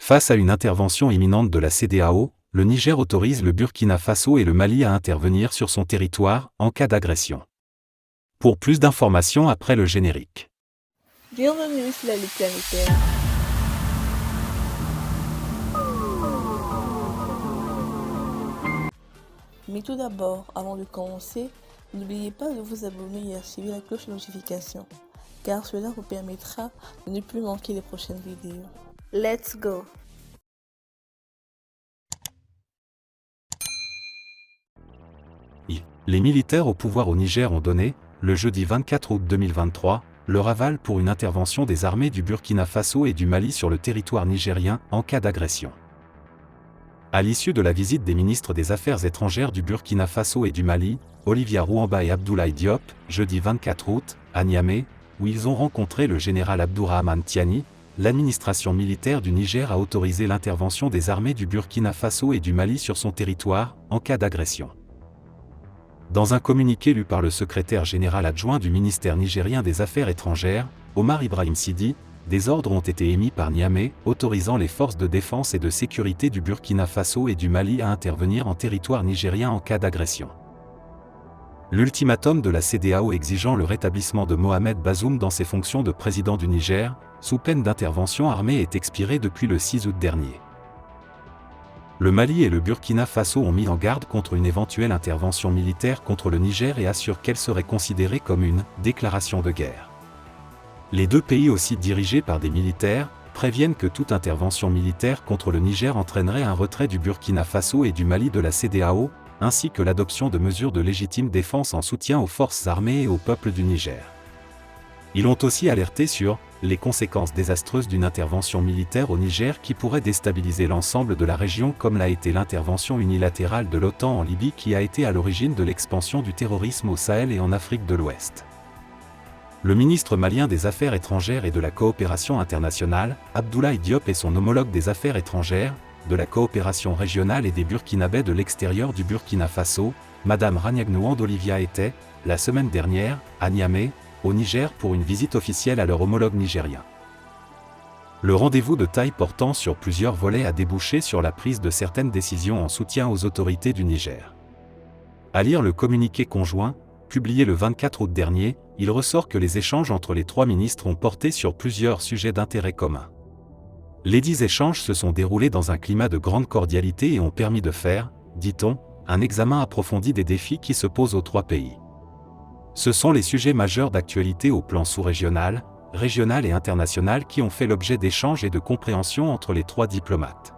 Face à une intervention imminente de la CEDEAO, le Niger autorise le Burkina Faso et le Mali à intervenir sur son territoire en cas d'agression. Pour plus d'informations après le générique. Bienvenue sur la Ligue planétaire. Mais tout d'abord, avant de commencer, n'oubliez pas de vous abonner et activer la cloche de notification, car cela vous permettra de ne plus manquer les prochaines vidéos. Let's go! Les militaires au pouvoir au Niger ont donné, le jeudi 24 août 2023, leur aval pour une intervention des armées du Burkina Faso et du Mali sur le territoire nigérien en cas d'agression. À l'issue de la visite des ministres des Affaires étrangères du Burkina Faso et du Mali, Olivia Rouamba et Abdoulaye Diop, jeudi 24 août, à Niamey, où ils ont rencontré le général Abdourahmane Tiani, l'administration militaire du Niger a autorisé l'intervention des armées du Burkina Faso et du Mali sur son territoire, en cas d'agression. Dans un communiqué lu par le secrétaire général adjoint du ministère nigérien des Affaires étrangères, Omar Ibrahim Sidi, des ordres ont été émis par Niamey, autorisant les forces de défense et de sécurité du Burkina Faso et du Mali à intervenir en territoire nigérien en cas d'agression. L'ultimatum de la CEDEAO exigeant le rétablissement de Mohamed Bazoum dans ses fonctions de président du Niger, sous peine d'intervention armée, est expiré depuis le 6 août dernier. Le Mali et le Burkina Faso ont mis en garde contre une éventuelle intervention militaire contre le Niger et assurent qu'elle serait considérée comme une « déclaration de guerre ». Les deux pays, aussi dirigés par des militaires, préviennent que toute intervention militaire contre le Niger entraînerait un retrait du Burkina Faso et du Mali de la CEDEAO, ainsi que l'adoption de mesures de légitime défense en soutien aux forces armées et au peuple du Niger. Ils ont aussi alerté sur les conséquences désastreuses d'une intervention militaire au Niger qui pourrait déstabiliser l'ensemble de la région, comme l'a été l'intervention unilatérale de l'OTAN en Libye qui a été à l'origine de l'expansion du terrorisme au Sahel et en Afrique de l'Ouest. Le ministre malien des Affaires étrangères et de la coopération internationale, Abdoulaye Diop, et son homologue des Affaires étrangères, de la coopération régionale et des Burkinabés de l'extérieur du Burkina Faso, Madame Raniagnouand Olivia, étaient, la semaine dernière, à Niamey, au Niger, pour une visite officielle à leur homologue nigérien. Le rendez-vous de taille portant sur plusieurs volets a débouché sur la prise de certaines décisions en soutien aux autorités du Niger. À lire le communiqué conjoint, publié le 24 août dernier, il ressort que les échanges entre les trois ministres ont porté sur plusieurs sujets d'intérêt commun. Lesdits échanges se sont déroulés dans un climat de grande cordialité et ont permis de faire, dit-on, un examen approfondi des défis qui se posent aux trois pays. Ce sont les sujets majeurs d'actualité au plan sous-régional, régional et international qui ont fait l'objet d'échanges et de compréhension entre les trois diplomates.